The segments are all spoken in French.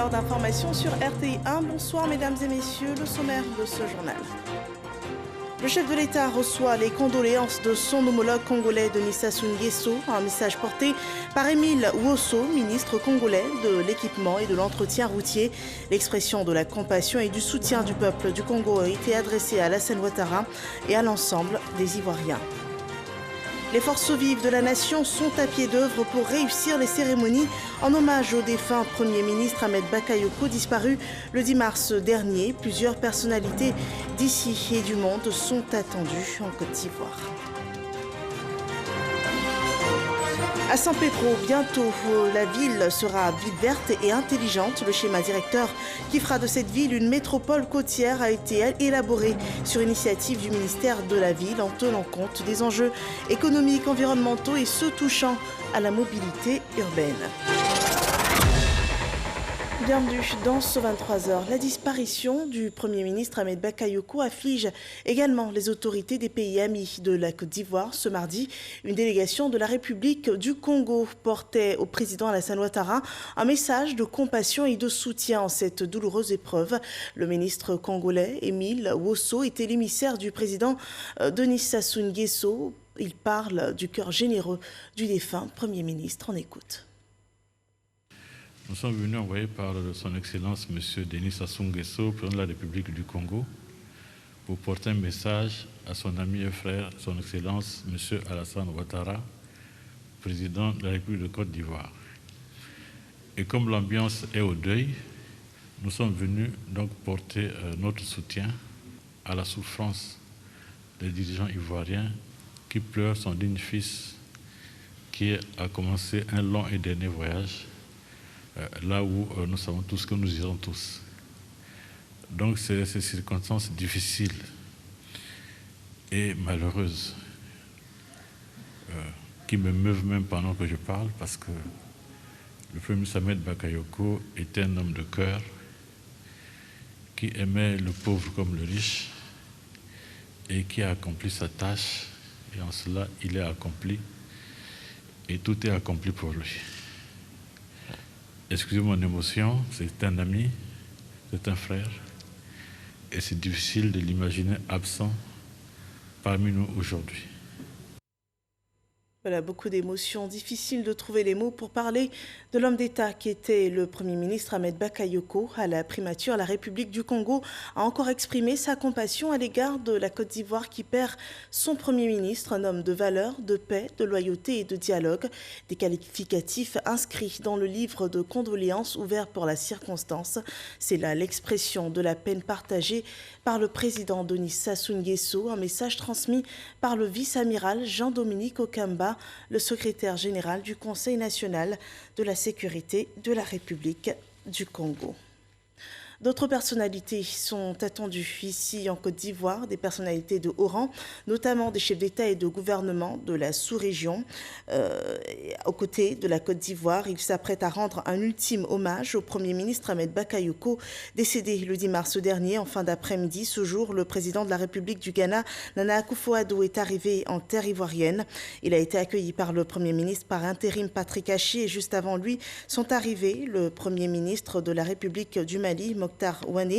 l'heure d'information sur RTI1. Bonsoir mesdames et messieurs, le sommaire de ce journal. Le chef de l'État reçoit les condoléances de son homologue congolais Denis Sassou Nguesso. Un message porté par Émile Wosso, ministre congolais de l'équipement et de l'entretien routier. L'expression de la compassion et du soutien du peuple du Congo a été adressée à Alassane Ouattara et à l'ensemble des Ivoiriens. Les forces vives de la nation sont à pied d'œuvre pour réussir les cérémonies en hommage au défunt Premier ministre Ahmed Bakayoko, disparu le 10 mars dernier. Plusieurs personnalités d'ici et du monde sont attendues en Côte d'Ivoire. À San Pedro, bientôt, la ville sera ville verte et intelligente. Le schéma directeur qui fera de cette ville une métropole côtière a été élaboré sur initiative du ministère de la Ville en tenant compte des enjeux économiques, environnementaux et ceux touchant à la mobilité urbaine. Bienvenue dans ce 23h. La disparition du Premier ministre Ahmed Bakayoko afflige également les autorités des pays amis de la Côte d'Ivoire. Ce mardi, une délégation de la République du Congo portait au président Alassane Ouattara un message de compassion et de soutien en cette douloureuse épreuve. Le ministre congolais Émile Wosso était l'émissaire du président Denis Sassou Nguesso. Il parle du cœur généreux du défunt Premier ministre. On écoute. Nous sommes venus envoyés par son Excellence M. Denis Sassou Nguesso, président de la République du Congo, pour porter un message à son ami et frère, son Excellence M. Alassane Ouattara, président de la République de Côte d'Ivoire. Et comme l'ambiance est au deuil, nous sommes venus donc porter notre soutien à la souffrance des dirigeants ivoiriens qui pleurent son digne fils qui a commencé un long et dernier voyage là où nous savons tous que nous irons tous. Donc c'est ces circonstances difficiles et malheureuses qui me meuvent même pendant que je parle, parce que le Premier ministre Ahmed Bakayoko était un homme de cœur qui aimait le pauvre comme le riche et qui a accompli sa tâche, et en cela il est accompli et tout est accompli pour lui. Excusez mon émotion, c'est un ami, c'est un frère, et c'est difficile de l'imaginer absent parmi nous aujourd'hui. Voilà, beaucoup d'émotions, difficile de trouver les mots pour parler de l'homme d'État qui était le Premier ministre Ahmed Bakayoko. À la primature, la République du Congo a encore exprimé sa compassion à l'égard de la Côte d'Ivoire qui perd son Premier ministre, un homme de valeur, de paix, de loyauté et de dialogue. Des qualificatifs inscrits dans le livre de condoléances ouvert pour la circonstance. C'est là l'expression de la peine partagée par le président Denis Sassou Nguesso, un message transmis par le vice-amiral Jean-Dominique Okamba, le secrétaire général du Conseil national de la sécurité de la République du Congo. D'autres personnalités sont attendues ici en Côte d'Ivoire, des personnalités de haut rang, notamment des chefs d'État et de gouvernement de la sous-région. Aux côtés de la Côte d'Ivoire, il s'apprête à rendre un ultime hommage au Premier ministre Ahmed Bakayoko, décédé le 10 mars dernier en fin d'après-midi. Ce jour, le président de la République du Ghana, Nana Akufo-Addo, est arrivé en terre ivoirienne. Il a été accueilli par le Premier ministre par intérim Patrick Hachi et juste avant lui sont arrivés le Premier ministre de la République du Mali, Mokhtar Ouane,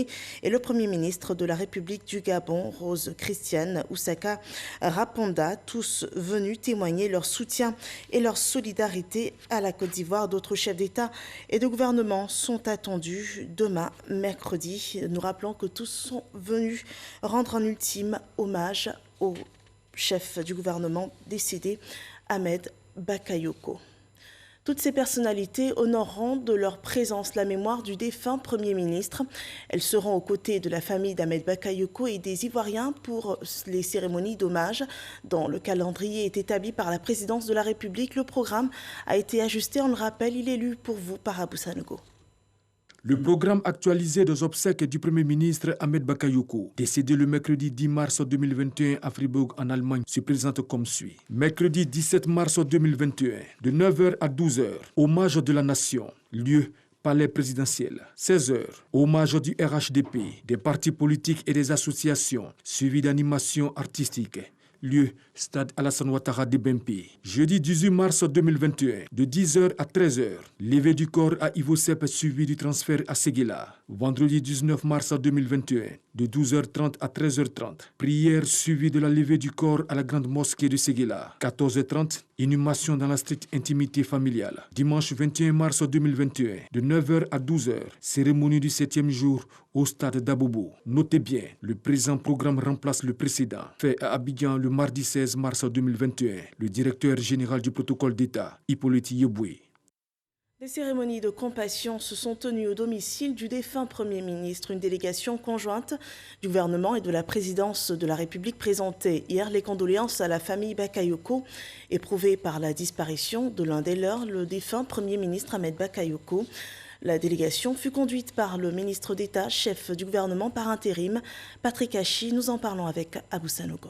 et le Premier ministre de la République du Gabon, Rose Christiane Oussaka Raponda, tous venus témoigner leur soutien et leur solidarité à la Côte d'Ivoire. D'autres chefs d'État et de gouvernement sont attendus demain, mercredi. Nous rappelons que tous sont venus rendre un ultime hommage au chef du gouvernement décédé, Ahmed Bakayoko. Toutes ces personnalités honoreront de leur présence la mémoire du défunt Premier ministre. Elles seront aux côtés de la famille d'Ahmed Bakayoko et des Ivoiriens pour les cérémonies d'hommage. Dont le calendrier est établi par la présidence de la République. Le programme a été ajusté, on le rappelle, il est lu pour vous par Abou Sanogo. Le programme actualisé des obsèques du Premier ministre Ahmed Bakayoko, décédé le mercredi 10 mars 2021 à Fribourg en Allemagne, se présente comme suit. Mercredi 17 mars 2021, de 9h à 12h, hommage de la nation, lieu palais présidentiel. 16h, hommage du RHDP, des partis politiques et des associations, suivi d'animations artistiques. lieu stade Alassane Ouattara de Bempé. Jeudi 18 mars 2021, de 10h à 13h, levée du corps à Ivo Sepp suivi du transfert à Séguéla. Vendredi 19 mars 2021, de 12h30 à 13h30, prière suivie de la levée du corps à la grande mosquée de Séguéla. 14h30, inhumation dans la stricte intimité familiale. Dimanche 21 mars 2021, de 9h à 12h, cérémonie du 7e jour au stade d'Abobo. Notez bien, le présent programme remplace le précédent. Fait à Abidjan le mardi 16 mars 2021, le directeur général du protocole d'État, Hippolyte Yeboué. Les cérémonies de compassion se sont tenues au domicile du défunt Premier ministre. Une délégation conjointe du gouvernement et de la présidence de la République présentait hier les condoléances à la famille Bakayoko, éprouvée par la disparition de l'un des leurs, le défunt Premier ministre Ahmed Bakayoko. La délégation fut conduite par le ministre d'État, chef du gouvernement par intérim, Patrick Hachi. Nous en parlons avec Abou Sanogo.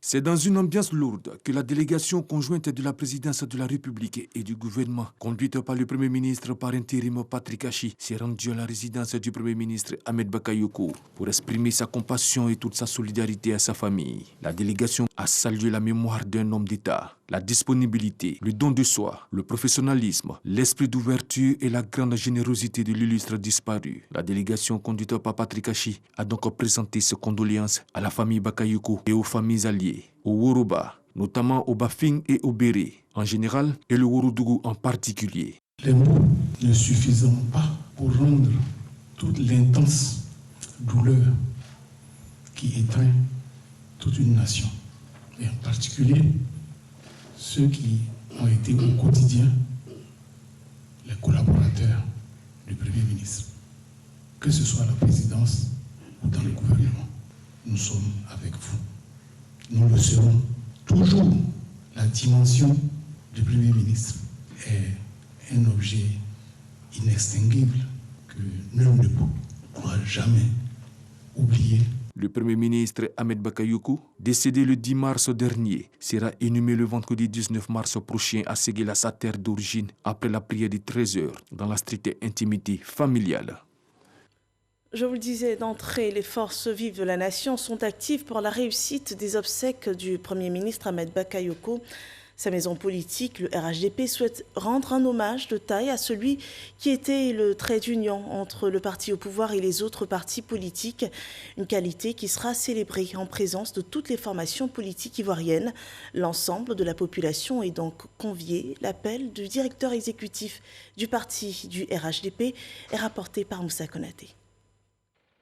C'est dans une ambiance lourde que la délégation conjointe de la présidence de la République et du gouvernement, conduite par le Premier ministre par intérim Patrick Hachi, s'est rendue à la résidence du Premier ministre Ahmed Bakayoko pour exprimer sa compassion et toute sa solidarité à sa famille. La délégation a salué la mémoire d'un homme d'État, la disponibilité, le don de soi, le professionnalisme, l'esprit d'ouverture et la grande générosité de l'illustre disparu. La délégation conduite par Patrick Hachi a donc présenté ses condoléances à la famille Bakayoko et aux familles alliées, au Woroba, notamment au Bafing et au Béré en général et le Worodougou en particulier. Les mots ne suffisant pas pour rendre toute l'intense douleur qui étreint toute une nation, et en particulier ceux qui ont été au quotidien les collaborateurs du Premier ministre, que ce soit à la présidence ou dans le gouvernement. Nous sommes avec vous. Nous le serons toujours. La dimension du Premier ministre est un objet inextinguible que nul ne pourra jamais oublier. Le Premier ministre Ahmed Bakayoko, décédé le 10 mars dernier, sera inhumé le vendredi 19 mars prochain à Séguéla, sa terre d'origine, après la prière de 13h dans la stricte intimité familiale. Je vous le disais d'entrée, les forces vives de la nation sont actives pour la réussite des obsèques du Premier ministre Ahmed Bakayoko. Sa maison politique, le RHDP, souhaite rendre un hommage de taille à celui qui était le trait d'union entre le parti au pouvoir et les autres partis politiques. Une qualité qui sera célébrée en présence de toutes les formations politiques ivoiriennes. L'ensemble de la population est donc convié. L'appel du directeur exécutif du parti du RHDP est rapporté par Moussa Konaté.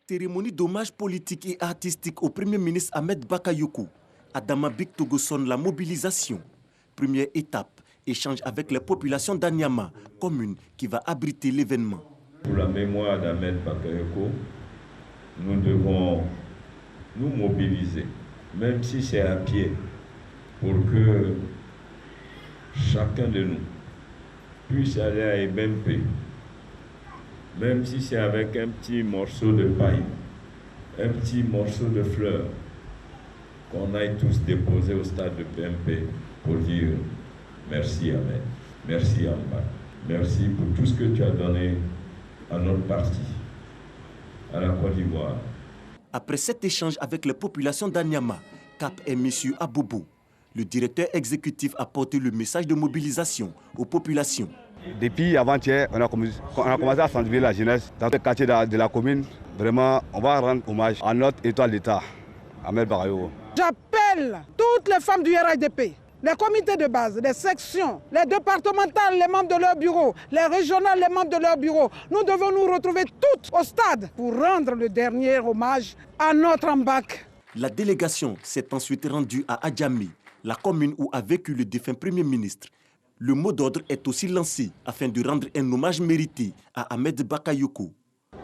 Cérémonie d'hommage politique et artistique au Premier ministre Ahmed Bakayoko. Adama Bik Togo sonne la mobilisation. Première étape, échange avec les populations d'Anyama, commune qui va abriter l'événement. Pour la mémoire d'Ahmed Bakayoko, nous devons nous mobiliser, même si c'est à pied, pour que chacun de nous puisse aller à Ebempe, même si c'est avec un petit morceau de paille, un petit morceau de fleurs, qu'on aille tous déposer au stade de BMP pour dire merci Ahmed, merci Amba, merci pour tout ce que tu as donné à notre parti, à la Côte d'Ivoire. Après cet échange avec les populations d'Anyama, cap est M. Abobo. Le directeur exécutif a porté le message de mobilisation aux populations. Depuis avant-hier, on a commencé à sensibiliser la jeunesse dans le quartier de la commune. Vraiment, on va rendre hommage à notre étoile d'État, Ahmed Bakayoko. J'appelle toutes les femmes du RHDP, les comités de base, les sections, les départementales, les membres de leur bureau, les régionales, les membres de leur bureau. Nous devons nous retrouver toutes au stade pour rendre le dernier hommage à notre Ambak. La délégation s'est ensuite rendue à Adjamé, la commune où a vécu le défunt Premier ministre. Le mot d'ordre est aussi lancé afin de rendre un hommage mérité à Ahmed Bakayoko.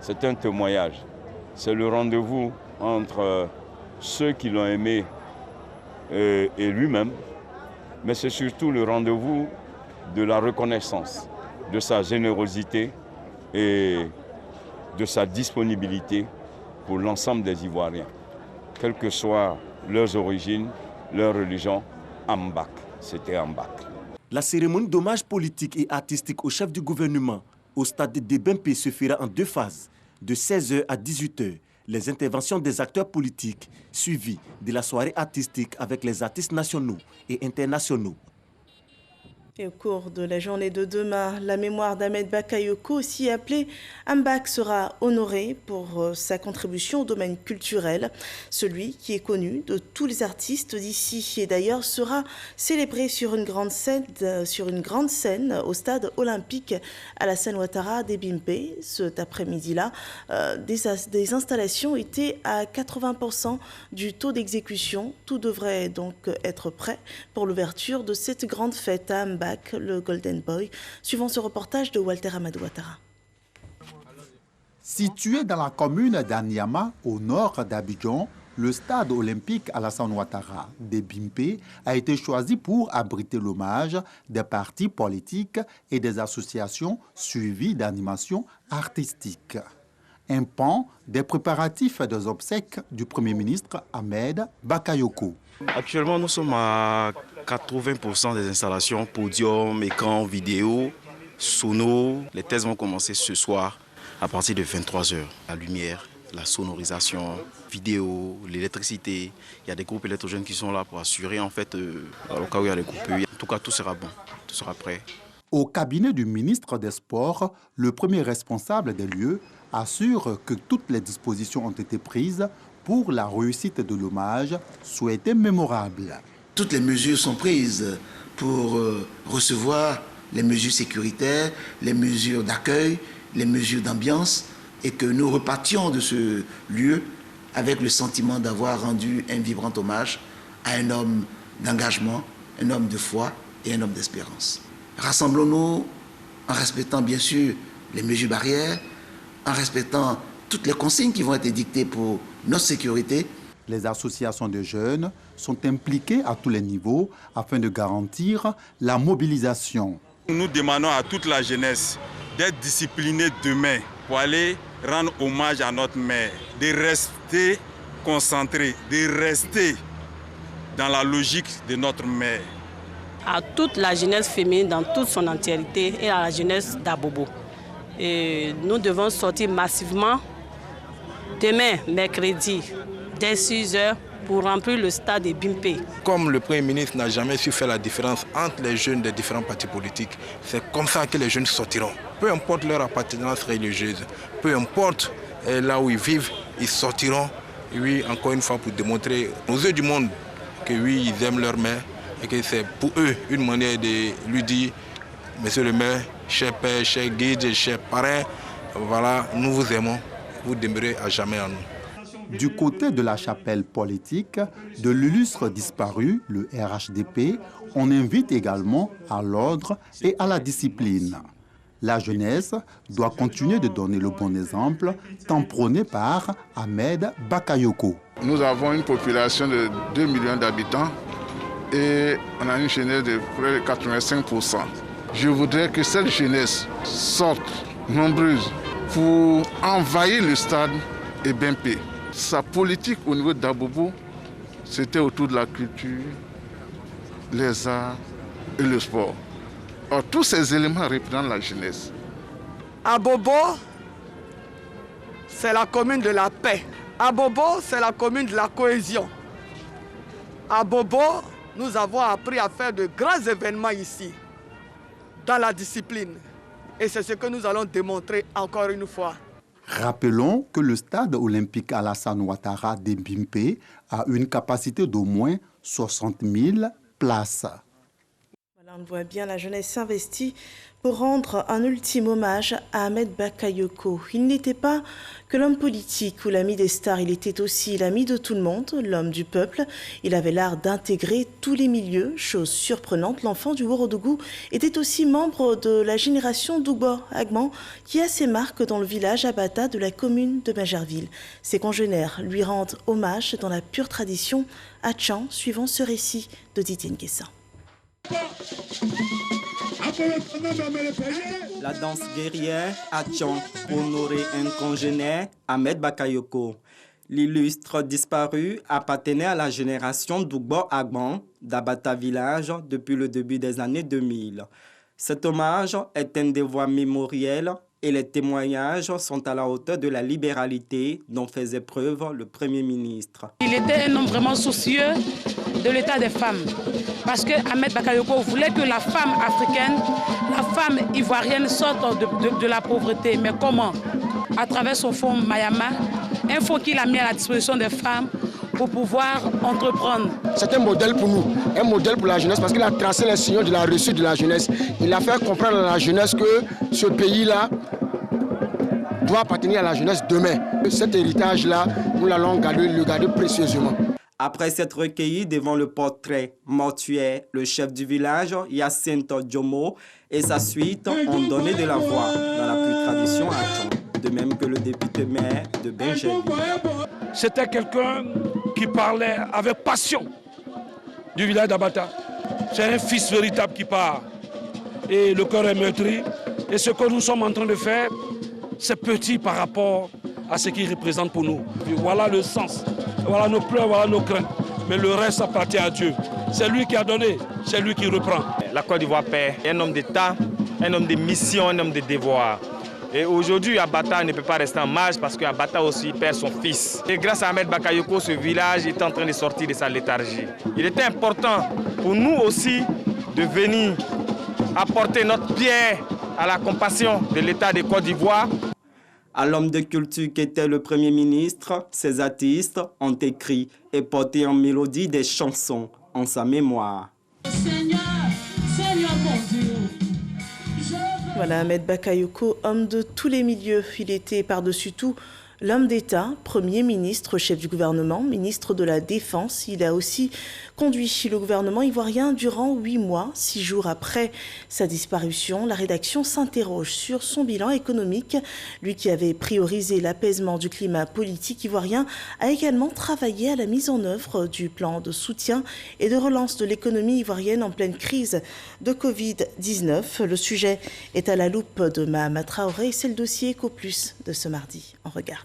C'est un témoignage, c'est le rendez-vous entre ceux qui l'ont aimé et lui-même, mais c'est surtout le rendez-vous de la reconnaissance, de sa générosité et de sa disponibilité pour l'ensemble des Ivoiriens, quelles que soient leurs origines, leur religion. Ambak, c'était Ambak. La cérémonie d'hommage politique et artistique au chef du gouvernement au stade de Bempé se fera en deux phases, de 16h à 18h. Les interventions des acteurs politiques suivies de la soirée artistique avec les artistes nationaux et internationaux. Et au cours de la journée de demain, la mémoire d'Ahmed Bakayoko, aussi appelé Ambak, sera honorée pour sa contribution au domaine culturel. Celui qui est connu de tous les artistes d'ici et d'ailleurs sera célébré sur une grande scène au stade olympique Alassane Ouattara d'Ebimpe. Cet après-midi-là, des installations étaient à 80% du taux d'exécution. Tout devrait donc être prêt pour l'ouverture de cette grande fête à Ambak, le Golden Boy, suivant ce reportage de Walter Amadou Ouattara. Situé dans la commune d'Anyama, au nord d'Abidjan, le stade olympique Alassane Ouattara d'Ebimpe a été choisi pour abriter l'hommage des partis politiques et des associations suivies d'animations artistiques. Un pan des préparatifs des obsèques du Premier ministre Ahmed Bakayoko. Actuellement, nous sommes à 80% des installations, podium, écran, vidéo, sono. Les tests vont commencer ce soir à partir de 23h. La lumière, la sonorisation, vidéo, l'électricité. Il y a des groupes électrogènes qui sont là pour assurer en fait au cas où il y a des coupures. En tout cas, tout sera bon, tout sera prêt. Au cabinet du ministre des Sports, le premier responsable des lieux assure que toutes les dispositions ont été prises pour la réussite de l'hommage souhaité mémorable. Toutes les mesures sont prises pour recevoir les mesures sécuritaires, les mesures d'accueil, les mesures d'ambiance et que nous repartions de ce lieu avec le sentiment d'avoir rendu un vibrant hommage à un homme d'engagement, un homme de foi et un homme d'espérance. Rassemblons-nous en respectant bien sûr les mesures barrières, en respectant toutes les consignes qui vont être dictées pour notre sécurité. Les associations de jeunes sont impliquées à tous les niveaux afin de garantir la mobilisation. Nous demandons à toute la jeunesse d'être disciplinée demain pour aller rendre hommage à notre mère, de rester concentrés, de rester dans la logique de notre mère. À toute la jeunesse féminine dans toute son entièreté et à la jeunesse d'Abobo. Et nous devons sortir massivement demain, mercredi, dès 6h, pour remplir le stade de Bimpe. Comme le Premier ministre n'a jamais su faire la différence entre les jeunes des différents partis politiques, c'est comme ça que les jeunes sortiront. Peu importe leur appartenance religieuse, peu importe là où ils vivent, ils sortiront, oui, encore une fois, pour démontrer aux yeux du monde que oui, ils aiment leur mère et que c'est pour eux une manière de lui dire, monsieur le maire, cher père, cher guide, cher parrain, voilà, nous vous aimons, vous demeurez à jamais en nous. Du côté de la chapelle politique, de l'illustre disparu, le RHDP, on invite également à l'ordre et à la discipline. La jeunesse doit continuer de donner le bon exemple, tant prôné par Ahmed Bakayoko. Nous avons une population de 2 millions d'habitants et on a une jeunesse de près de 85%. Je voudrais que cette jeunesse sorte nombreuse pour envahir le stade et Bimpe. Sa politique au niveau d'Abobo, c'était autour de la culture, les arts et le sport. Or, tous ces éléments représentent la jeunesse. Abobo, c'est la commune de la paix. Abobo, c'est la commune de la cohésion. Abobo, nous avons appris à faire de grands événements ici, dans la discipline. Et c'est ce que nous allons démontrer encore une fois. Rappelons que le stade olympique Alassane Ouattara d'Ebimpe a une capacité d'au moins 60 000 places. Voilà, on voit bien la jeunesse s'investit pour rendre un ultime hommage à Ahmed Bakayoko. Il n'était pas que l'homme politique ou l'ami des stars, il était aussi l'ami de tout le monde, l'homme du peuple. Il avait l'art d'intégrer tous les milieux. Chose surprenante, l'enfant du Worodougou était aussi membre de la génération d'Ougbo Agman, qui a ses marques dans le village Abata de la commune de Majerville. Ses congénères lui rendent hommage dans la pure tradition à Tchan, suivant ce récit de Didier Nguessin. La danse guerrière à Tchan honorait un congénère, Ahmed Bakayoko. L'illustre disparu appartenait à la génération d'Ougbo Agban d'Abata Village depuis le début des années 2000. Cet hommage est un devoir mémoriel et les témoignages sont à la hauteur de la libéralité dont faisait preuve le Premier ministre. Il était un homme vraiment soucieux de l'état des femmes. Parce que Ahmed Bakayoko voulait que la femme africaine, la femme ivoirienne sorte de la pauvreté. Mais comment? À travers son fonds Mayama, un fonds qu'il a mis à la disposition des femmes pour pouvoir entreprendre. C'est un modèle pour nous, un modèle pour la jeunesse parce qu'il a tracé les signaux de la réussite de la jeunesse. Il a fait comprendre à la jeunesse que ce pays-là doit appartenir à la jeunesse demain. Cet héritage-là, nous allons le garder précieusement. Après s'être recueilli devant le portrait mortuaire, le chef du village, Hyacinthe Djomo, et sa suite ont donné de la voix dans la plus tradition Atchon, de même que le député maire de Benjerville. C'était quelqu'un qui parlait avec passion du village d'Abata. C'est un fils véritable qui part. Et le cœur est meurtri. Et ce que nous sommes en train de faire, c'est petit par rapport à ce qu'il représente pour nous. Et voilà le sens, voilà nos pleurs, voilà nos craintes. Mais le reste appartient à Dieu. C'est lui qui a donné, c'est lui qui reprend. La Côte d'Ivoire perd un homme d'État, un homme de mission, un homme de devoir. Et aujourd'hui, Abata ne peut pas rester en marge parce qu'Abata aussi perd son fils. Et grâce à Ahmed Bakayoko, ce village est en train de sortir de sa léthargie. Il était important pour nous aussi de venir apporter notre pierre à la compassion de l'État de Côte d'Ivoire. À l'homme de culture qu'était le Premier ministre, ces artistes ont écrit et porté en mélodie des chansons en sa mémoire. Seigneur, Seigneur mon Dieu. Voilà, Ahmed Bakayoko, homme de tous les milieux. Il était par-dessus tout l'homme d'État, Premier ministre, chef du gouvernement, ministre de la Défense. Il a aussi conduit le gouvernement ivoirien durant 8 mois. 6 jours après sa disparition, la rédaction s'interroge sur son bilan économique. Lui qui avait priorisé l'apaisement du climat politique ivoirien a également travaillé à la mise en œuvre du plan de soutien et de relance de l'économie ivoirienne en pleine crise de Covid-19. Le sujet est à la loupe de Mahama Traoré et c'est le dossier Eco Plus de ce mardi. On regarde.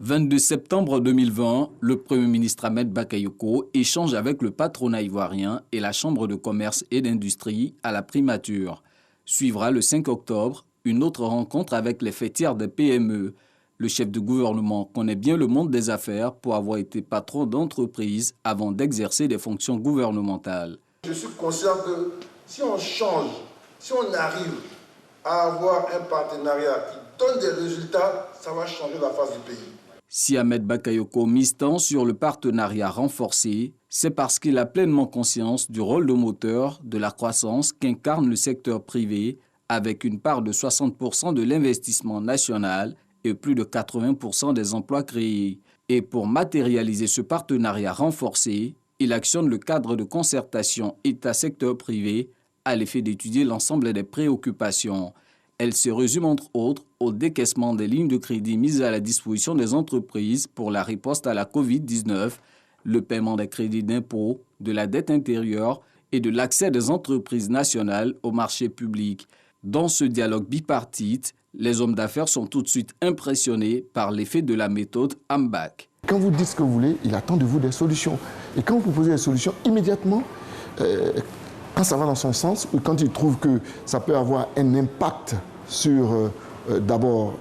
« 22 septembre 2020, le Premier ministre Ahmed Bakayoko échange avec le patronat ivoirien et la Chambre de commerce et d'industrie à la primature. Suivra le 5 octobre une autre rencontre avec les fêtières des PME. Le chef de gouvernement connaît bien le monde des affaires pour avoir été patron d'entreprise avant d'exercer des fonctions gouvernementales. Je suis conscient que si on change, si on arrive à avoir un partenariat qui donne des résultats, ça va changer la face du pays. Si Ahmed Bakayoko mise tant sur le partenariat renforcé, c'est parce qu'il a pleinement conscience du rôle de moteur de la croissance qu'incarne le secteur privé avec une part de 60% de l'investissement national et plus de 80% des emplois créés. Et pour matérialiser ce partenariat renforcé, il actionne le cadre de concertation État-secteur privé à l'effet d'étudier l'ensemble des préoccupations. Elle se résume entre autres au décaissement des lignes de crédit mises à la disposition des entreprises pour la riposte à la Covid-19, le paiement des crédits d'impôt, de la dette intérieure et de l'accès des entreprises nationales au marché public. Dans ce dialogue bipartite, les hommes d'affaires sont tout de suite impressionnés par l'effet de la méthode AMBAC. Quand vous dites ce que vous voulez, il attend de vous des solutions. Et quand vous proposez des solutions, immédiatement, quand ça va dans son sens, ou quand il trouve que ça peut avoir un impact sur d'abord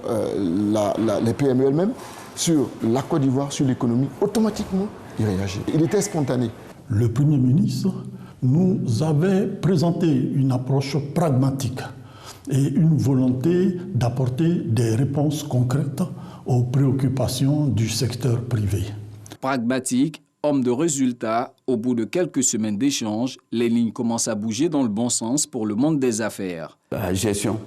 les PME elles-mêmes, sur la Côte d'Ivoire, sur l'économie, automatiquement, il réagit. Il était spontané. Le Premier ministre nous avait présenté une approche pragmatique et une volonté d'apporter des réponses concrètes aux préoccupations du secteur privé. Pragmatique, homme de résultats, au bout de quelques semaines d'échanges, les lignes commencent à bouger dans le bon sens pour le monde des affaires. La gestion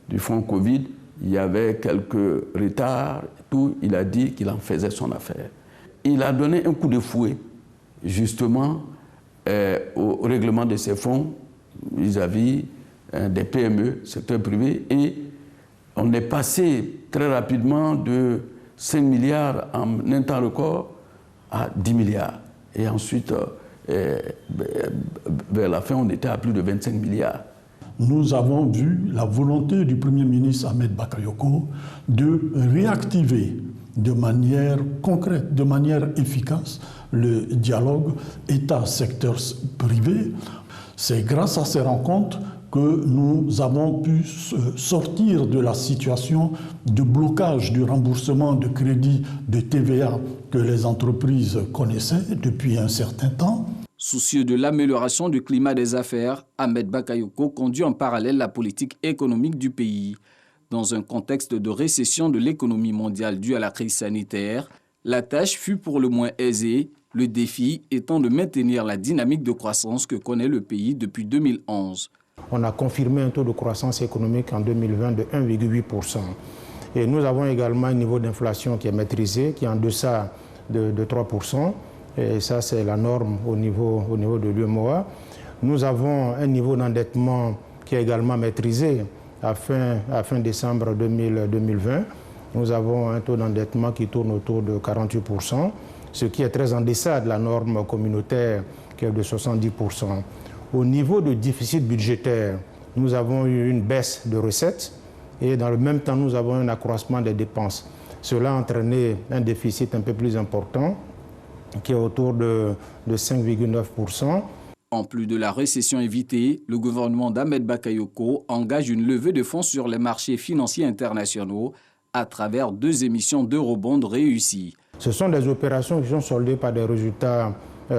du fonds Covid, il y avait quelques retards, tout, il a dit qu'il en faisait son affaire. Il a donné un coup de fouet, justement, au règlement de ces fonds vis-à-vis des PME, secteur privé, et on est passé très rapidement de 5 milliards en un temps record à 10 milliards. Et ensuite, vers la fin, on était à plus de 25 milliards. Nous avons vu la volonté du Premier ministre Ahmed Bakayoko de réactiver de manière concrète, de manière efficace, le dialogue État-secteur privé. C'est grâce à ces rencontres que nous avons pu sortir de la situation de blocage du remboursement de crédits de TVA que les entreprises connaissaient depuis un certain temps. Soucieux de l'amélioration du climat des affaires, Ahmed Bakayoko conduit en parallèle la politique économique du pays. Dans un contexte de récession de l'économie mondiale due à la crise sanitaire, la tâche fut pour le moins aisée, le défi étant de maintenir la dynamique de croissance que connaît le pays depuis 2011. On a confirmé un taux de croissance économique en 2020 de 1,8%. Et nous avons également un niveau d'inflation qui est maîtrisé, qui est en deçà de 3%. Et ça, c'est la norme au niveau de l'UEMOA. Nous avons un niveau d'endettement qui est également maîtrisé à fin décembre 2020. Nous avons un taux d'endettement qui tourne autour de 48%, ce qui est très en deçà de la norme communautaire qui est de 70%. Au niveau de déficit budgétaire, nous avons eu une baisse de recettes et dans le même temps, nous avons un accroissement des dépenses. Cela a entraîné un déficit un peu plus important qui est autour de 5,9%. En plus de la récession évitée, le gouvernement d'Ahmed Bakayoko engage une levée de fonds sur les marchés financiers internationaux à travers 2 émissions d'eurobonds réussies. Ce sont des opérations qui sont soldées par des résultats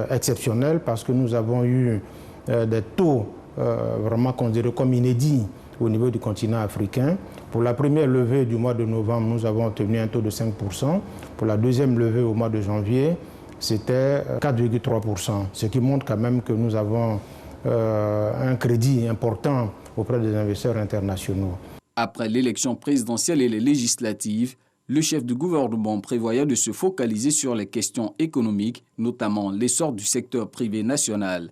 exceptionnels parce que nous avons eu des taux vraiment considérés comme inédits au niveau du continent africain. Pour la première levée du mois de novembre, nous avons obtenu un taux de 5%. Pour la deuxième levée au mois de janvier, c'était 4,3%, ce qui montre quand même que nous avons un crédit important auprès des investisseurs internationaux. Après l'élection présidentielle et les législatives, le chef du gouvernement prévoyait de se focaliser sur les questions économiques, notamment l'essor du secteur privé national.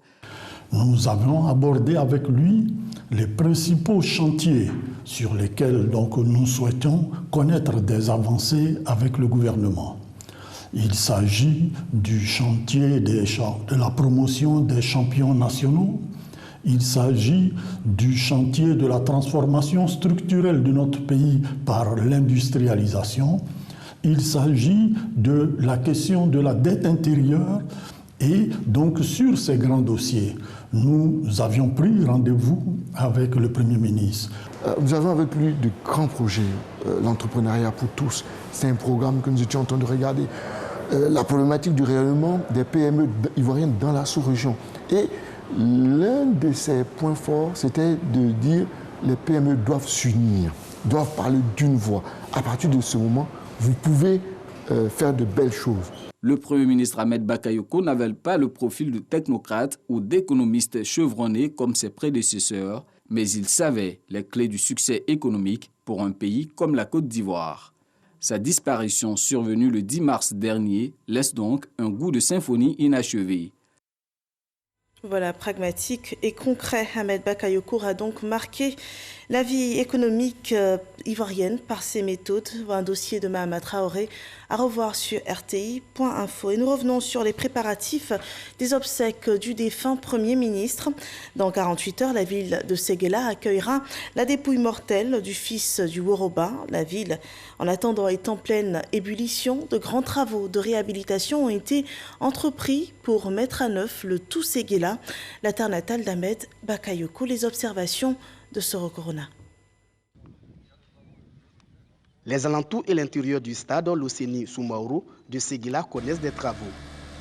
Nous avons abordé avec lui les principaux chantiers sur lesquels donc, nous souhaitons connaître des avancées avec le gouvernement. Il s'agit du chantier de la promotion des champions nationaux. Il s'agit du chantier de la transformation structurelle de notre pays par l'industrialisation. Il s'agit de la question de la dette intérieure. Et donc sur ces grands dossiers, nous avions pris rendez-vous avec le Premier ministre. Nous avons avec lui de grands projets, l'entrepreneuriat pour tous. C'est un programme que nous étions en train de regarder. La problématique du rayonnement des PME ivoiriennes dans la sous-région. Et l'un de ses points forts, c'était de dire que les PME doivent s'unir, doivent parler d'une voix. À partir de ce moment, vous pouvez faire de belles choses. Le Premier ministre Ahmed Bakayoko n'avait pas le profil de technocrate ou d'économiste chevronné comme ses prédécesseurs, mais il savait les clés du succès économique pour un pays comme la Côte d'Ivoire. Sa disparition survenue le 10 mars dernier laisse donc un goût de symphonie inachevé. Voilà, pragmatique et concret, Ahmed Bakayoko a donc marqué la vie économique ivoirienne par ses méthodes. Un dossier de Mahama Traoré à revoir sur rti.info. Et nous revenons sur les préparatifs des obsèques du défunt Premier ministre. Dans 48 heures, la ville de Séguéla accueillera la dépouille mortelle du fils du Woroba. La ville, en attendant, est en pleine ébullition. De grands travaux de réhabilitation ont été entrepris pour mettre à neuf le tout Séguéla, la terre natale d'Ahmed Bakayoko. Les observations de Soro Corona. Les alentours et l'intérieur du stade Losséni Soumaoro de Séguéla connaissent des travaux.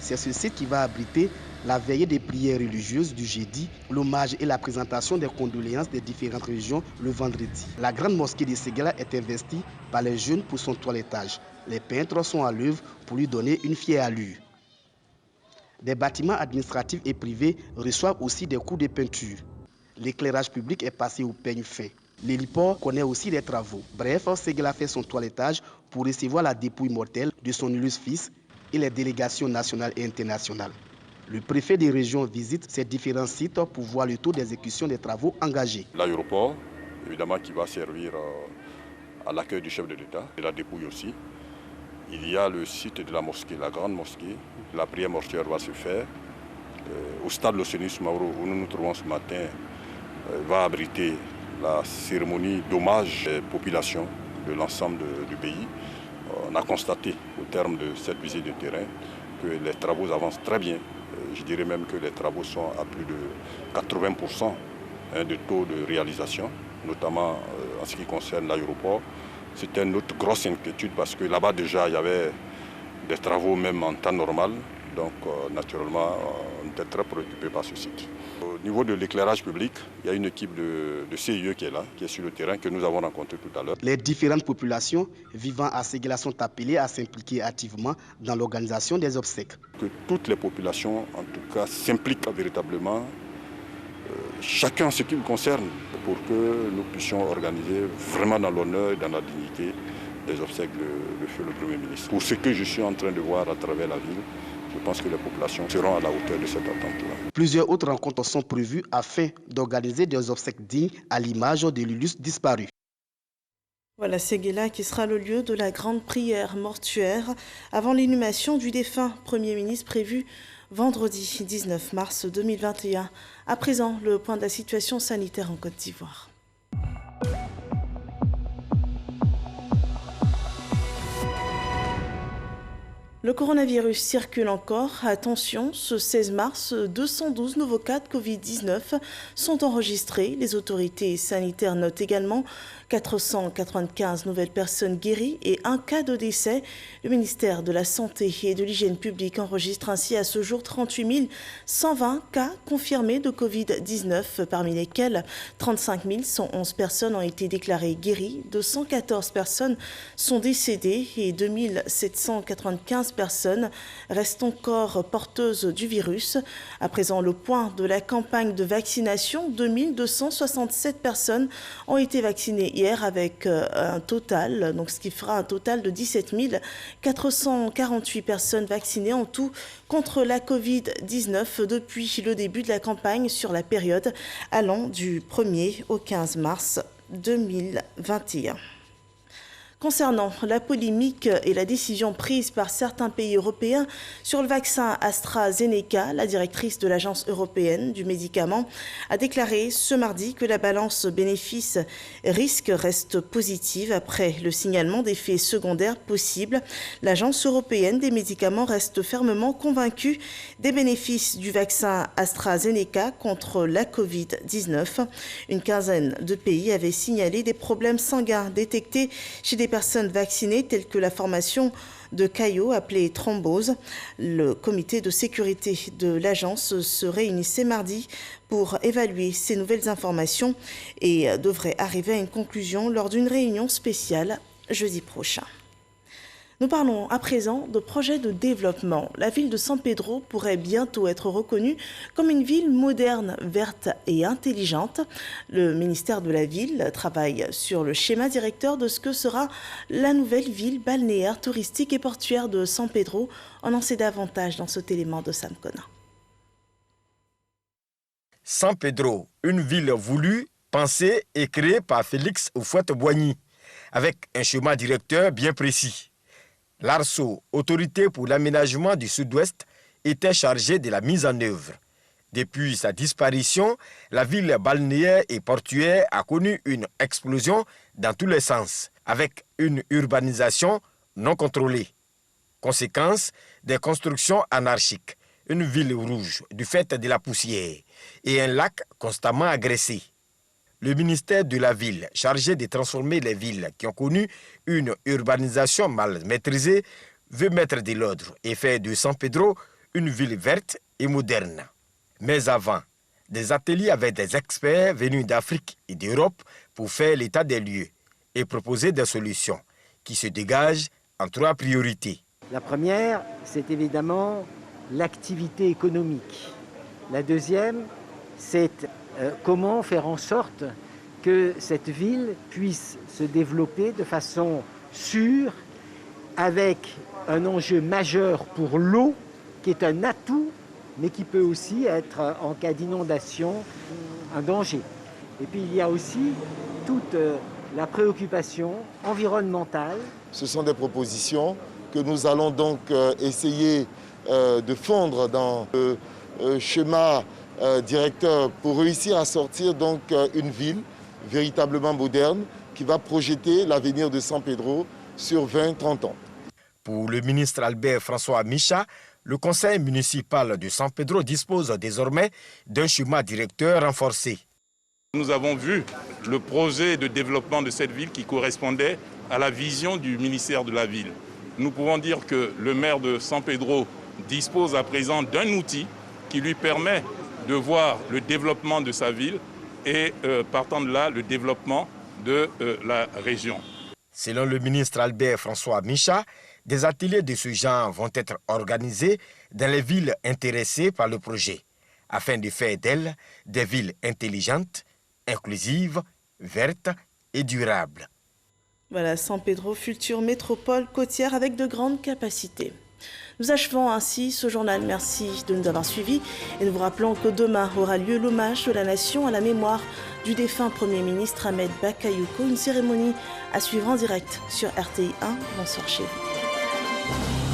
C'est ce site qui va abriter la veillée des prières religieuses du jeudi, l'hommage et la présentation des condoléances des différentes régions le vendredi. La grande mosquée de Séguéla est investie par les jeunes pour son toilettage. Les peintres sont à l'œuvre pour lui donner une fière allure. Des bâtiments administratifs et privés reçoivent aussi des coups de peinture. L'éclairage public est passé au peigne fin. L'héliport connaît aussi des travaux. Bref, Séguéla fait son toilettage pour recevoir la dépouille mortelle de son illustre fils et les délégations nationales et internationales. Le préfet des régions visite ces différents sites pour voir le taux d'exécution des travaux engagés. L'aéroport, évidemment, qui va servir à l'accueil du chef de l'État et la dépouille aussi. Il y a le site de la mosquée, la grande mosquée. La prière mortuaire va se faire. Au stade Losséni Soumaoro, où nous nous trouvons ce matin, va abriter la cérémonie d'hommage des populations de l'ensemble du pays. on a constaté au terme de cette visite de terrain que les travaux avancent très bien. Je dirais même que les travaux sont à plus de 80% de taux de réalisation, notamment en ce qui concerne l'aéroport. C'était notre grosse inquiétude parce que là-bas déjà il y avait des travaux même en temps normal. Donc naturellement on était très préoccupés par ce site. Au niveau de l'éclairage public, il y a une équipe de CIE qui est là, qui est sur le terrain, que nous avons rencontré tout à l'heure. Les différentes populations vivant à Séguéla sont appelées à s'impliquer activement dans l'organisation des obsèques. Que toutes les populations en tout cas s'impliquent véritablement, chacun ce qui le concerne, pour que nous puissions organiser vraiment dans l'honneur et dans la dignité des obsèques de feu le Premier ministre. Pour ce que je suis en train de voir à travers la ville, je pense que les populations seront à la hauteur de cette attente-là. Plusieurs autres rencontres sont prévues afin d'organiser des obsèques dignes à l'image de l'illustre disparu. Voilà, Séguéla qui sera le lieu de la grande prière mortuaire avant l'inhumation du défunt Premier ministre prévu vendredi 19 mars 2021. À présent, le point de la situation sanitaire en Côte d'Ivoire. Le coronavirus circule encore. Attention, ce 16 mars, 212 nouveaux cas de Covid-19 sont enregistrés. Les autorités sanitaires notent également 495 nouvelles personnes guéries et un cas de décès. Le ministère de la Santé et de l'Hygiène publique enregistre ainsi à ce jour 38 120 cas confirmés de Covid-19, parmi lesquels 35 111 personnes ont été déclarées guéries, 214 personnes sont décédées et 2795 personnes restent encore porteuses du virus. À présent, le point de la campagne de vaccination, 2267 personnes ont été vaccinées hier avec un total, donc ce qui fera un total de 17 448 personnes vaccinées en tout contre la Covid-19 depuis le début de la campagne sur la période allant du 1er au 15 mars 2021. Concernant la polémique et la décision prise par certains pays européens sur le vaccin AstraZeneca, la directrice de l'Agence européenne du médicament a déclaré ce mardi que la balance bénéfice-risque reste positive après le signalement d'effets secondaires possibles. L'Agence européenne des médicaments reste fermement convaincue des bénéfices du vaccin AstraZeneca contre la Covid-19. Une quinzaine de pays avaient signalé des problèmes sanguins détectés chez des personnes vaccinées telles que la formation de caillots appelés thromboses. Le comité de sécurité de l'agence se réunissait mardi pour évaluer ces nouvelles informations et devrait arriver à une conclusion lors d'une réunion spéciale jeudi prochain. Nous parlons à présent de projets de développement. La ville de San Pedro pourrait bientôt être reconnue comme une ville moderne, verte et intelligente. Le ministère de la Ville travaille sur le schéma directeur de ce que sera la nouvelle ville balnéaire, touristique et portuaire de San Pedro. On en sait davantage dans cet élément de Sam Kona. San Pedro, une ville voulue, pensée et créée par Félix Houphouët-Boigny, avec un schéma directeur bien précis. L'ARSO, autorité pour l'aménagement du Sud-Ouest, était chargée de la mise en œuvre. Depuis sa disparition, la ville balnéaire et portuaire a connu une explosion dans tous les sens, avec une urbanisation non contrôlée. Conséquence, des constructions anarchiques, une ville rouge du fait de la poussière et un lac constamment agressé. Le ministère de la Ville, chargé de transformer les villes qui ont connu une urbanisation mal maîtrisée, veut mettre de l'ordre et faire de San Pedro une ville verte et moderne. Mais avant, des ateliers avec des experts venus d'Afrique et d'Europe pour faire l'état des lieux et proposer des solutions qui se dégagent en 3 priorités. La première, c'est évidemment l'activité économique. La deuxième, c'est comment faire en sorte que cette ville puisse se développer de façon sûre, avec un enjeu majeur pour l'eau, qui est un atout, mais qui peut aussi être, en cas d'inondation, un danger. Et puis il y a aussi toute la préoccupation environnementale. Ce sont des propositions que nous allons donc essayer de fondre dans le schéma directeur pour réussir à sortir donc une ville véritablement moderne qui va projeter l'avenir de San Pedro sur 20-30 ans. Pour le ministre Albert François Micha, le conseil municipal de San Pedro dispose désormais d'un schéma directeur renforcé. Nous avons vu le projet de développement de cette ville qui correspondait à la vision du ministère de la ville. Nous pouvons dire que le maire de San Pedro dispose à présent d'un outil qui lui permet de voir le développement de sa ville et partant de là, le développement de la région. Selon le ministre Albert François Micha, des ateliers de ce genre vont être organisés dans les villes intéressées par le projet, afin de faire d'elles des villes intelligentes, inclusives, vertes et durables. Voilà, San Pedro, future métropole côtière avec de grandes capacités. Nous achevons ainsi ce journal. Merci de nous avoir suivis et nous vous rappelons que demain aura lieu l'hommage de la nation à la mémoire du défunt Premier ministre Ahmed Bakayoko, une cérémonie à suivre en direct sur RTI 1. Bonsoir chez vous.